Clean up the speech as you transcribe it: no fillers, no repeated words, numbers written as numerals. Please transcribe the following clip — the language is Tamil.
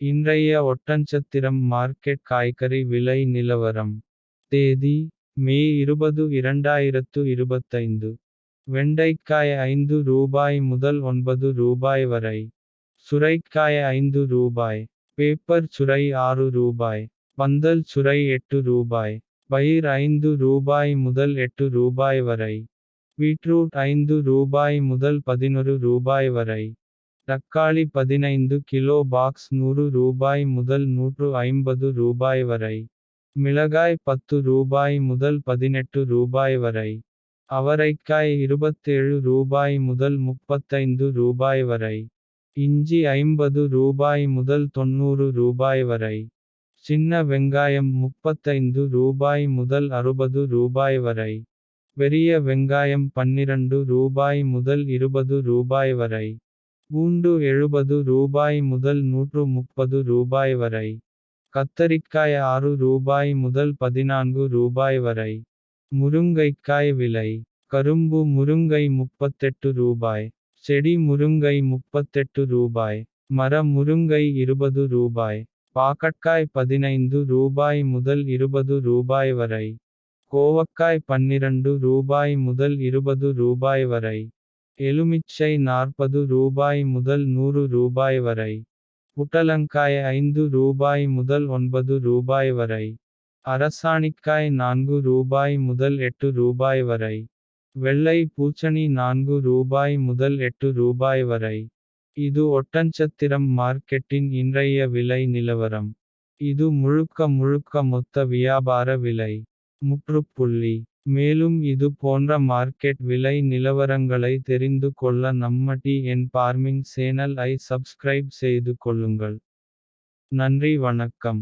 இன்றைய ஒட்டன்சத்திரம் மார்க்கெட் காய்கறி விலை நிலவரம். தேதி மே 20 2025. வெண்டைக்காய் ரூபாய் 5 முதல் ரூபாய் 9 வரை. சுரைக்காய் ரூபாய் 5. பேப்பர் சுரை ரூபாய் 6. பந்தல் சுரை ரூபாய் 8. பயிர் ரூபாய் 5 முதல் ரூபாய் 8 வரை. பீட்ரூட் ரூபாய் 5 முதல் ரூபாய் 11 வரை. தக்காளி 15 கிலோ பாக்ஸ் ரூபாய் 100 முதல் ரூபாய் 150 வரை. மிளகாய் ரூபாய் 10 முதல் ரூபாய் 18 வரை. அவரைக்காய் ரூபாய் 27 முதல் ரூபாய் 35 வரை. இஞ்சி ரூபாய் 50 முதல் ரூபாய் 90 வரை. சின்ன வெங்காயம் ரூபாய் 35 முதல் ரூபாய் 60 வரை. பெரிய வெங்காயம் ரூபாய் 12 முதல் ரூபாய் 20 வரை. பூண்டு ரூபாய் 70 முதல் ரூபாய் 130 வரை. கத்தரிக்காய் ரூபாய் 6 முதல் ரூபாய் 14 வரை. முருங்கைக்காய் விலை. கரும்பு முருங்கை ரூபாய் 38. செடி முருங்கை ரூபாய் 38. மர முருங்கை ரூபாய் 20. பாகற்காய் ரூபாய் 15 முதல் ரூபாய் 20 வரை. கோவக்காய் ரூபாய் 12 முதல் ரூபாய் 20 வரை. எலுமிச்சை ரூபாய் 40 முதல் ரூபாய் 100 வரை. புடலங்காய் ரூபாய் 5 முதல் ரூபாய் 9 வரை. அரசாணிக்காய் ரூபாய் 4 முதல் ரூபாய் 8 வரை. வெள்ளை பூசணி ரூபாய் 4 முதல் ரூபாய் 8 வரை. இது ஒட்டன்சத்திரம் மார்க்கெட்டின் இன்றைய விலை நிலவரம். இது முழுக்க மொத்த வியாபார விலை. முற்றுப்புள்ளி. மேலும் இது போன்ற மார்க்கெட் விலை நிலவரங்களை தெரிந்து கொள்ள நம்ம TN Farming சேனல் ஐ சப்ஸ்கிரைப் செய்து கொள்ளுங்கள். நன்றி வணக்கம்.